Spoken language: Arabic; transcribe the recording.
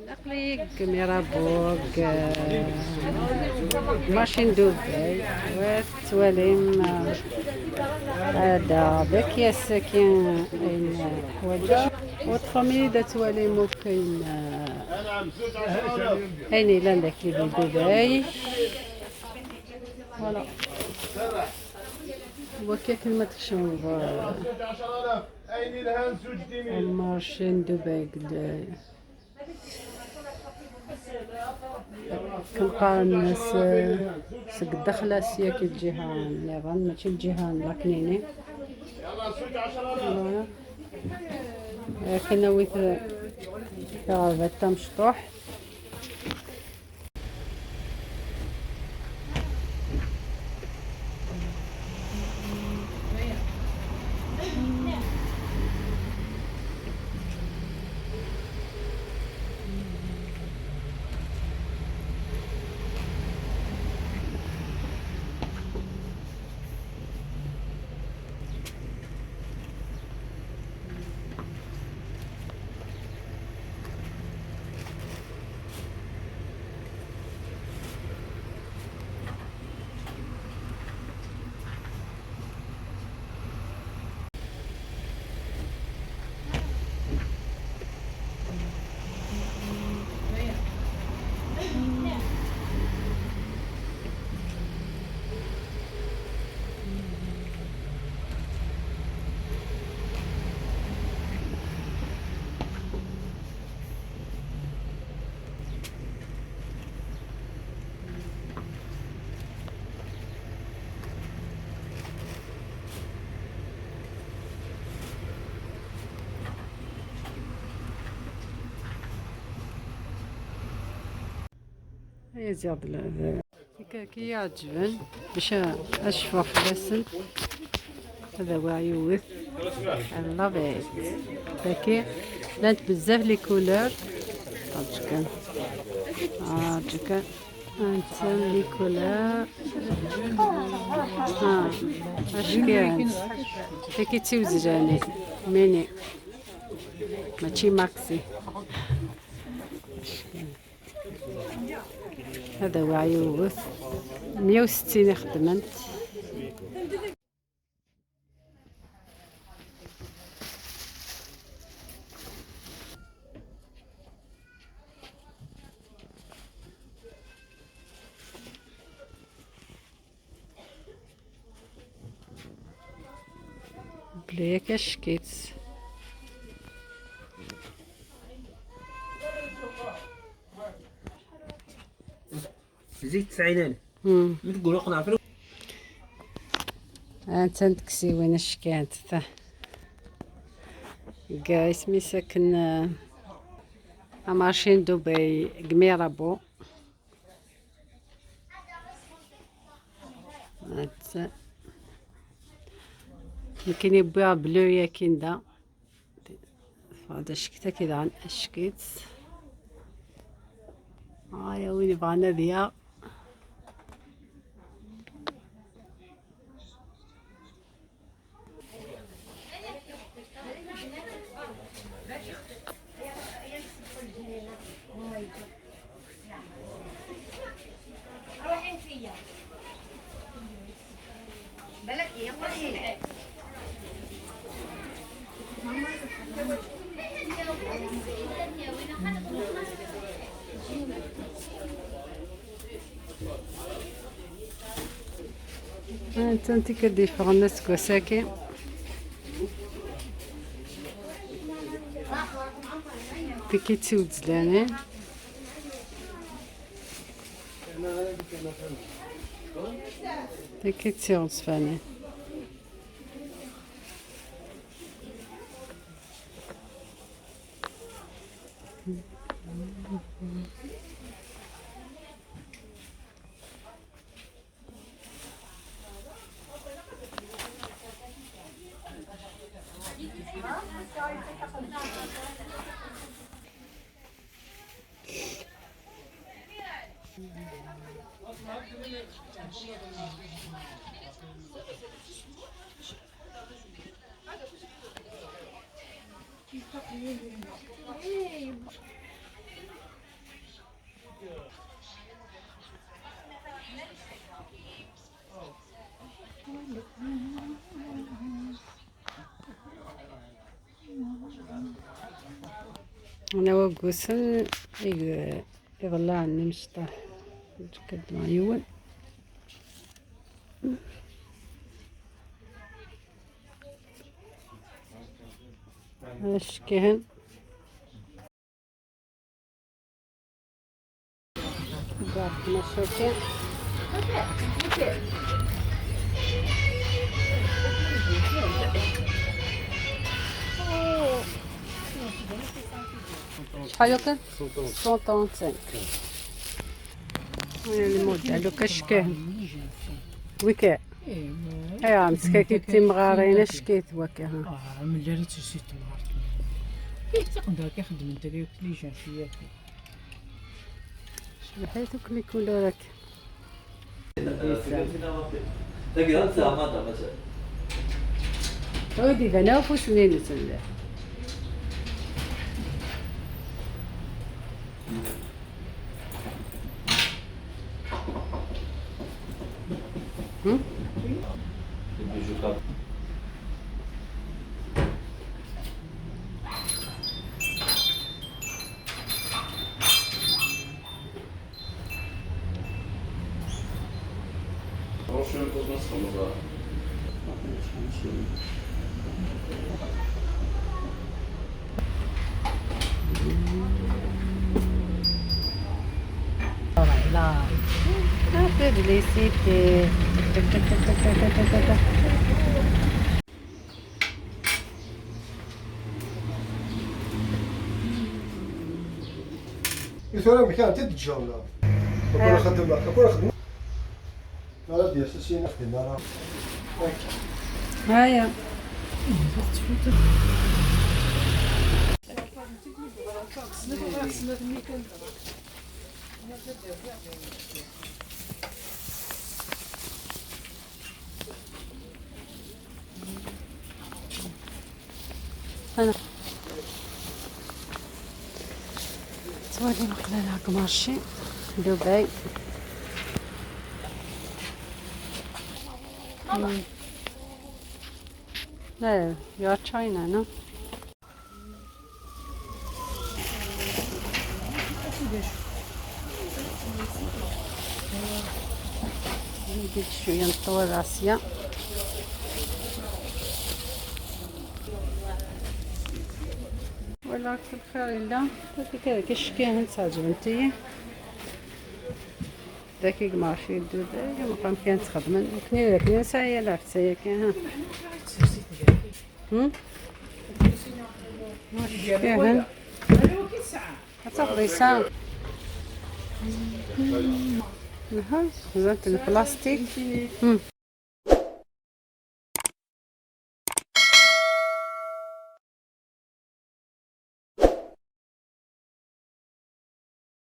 نقلي كاميرا بوك ماشين دوبي وتواليم هذا بكياس كاين حوايج وطفامي دا تواليم وكاين هيني لاندك لي بدبي فوالا وكا كلمة تشوف ماشين دوبي كنلقى الناس سك الدخلة سيا كي الجهة اليابان ماشي الجهة لاكنيني كنا ويت كرافات مشطوح هي زياد كي يعجبن باش اشوف فلاسن هذا واعي I love it داكي لانت بزاف لي كولور هاجكا انت لي كولور اش كاين داكي توزجاني ميني ماشي ماكسي هذا هو عيوبه 160 خدمت بلي كشكيت زيت تسعينان تقول اقنع فلوس انت نكسي وين شكانت جايس مي ساكن ماشين دبي قميرابو يمكن يبيع بلويا كندا هذا شكتا كذا عن اشكيت يا ويلي بغانا ذيا انت كدي فرنس كوساكي بكيتي وزلاني بكيتي وصفاني انا وقوسن يغلى عني مشطح كد ما يول اش كهن بعد ما شوكي شحال يوكل 135 وين المدة لو كاش كاهن ويكا ايوا مسكاكي تي مغارين اش كيتوكا ها من جريت سيت مارت كي تقدر كيخدم انت لي جا شويه بحيث كل يكون راك ودي انا فوسنين نسلح لا publicité. يثورا مكان تتجاولا كون خدم كون خدم لا ديال سي نخدم راه هيا أنا تولي مقلة قماشي دبي لا يا تشاينا no ندير شوية نطور راسيا ولا في الخير لا كذا كشكيه تعجب نتيا داكي ماشي الدودة مقام كان تخدم كني كني ساعه لا ساعه كان كاهن هتاخدي ساعه هاي زنت البلاستيك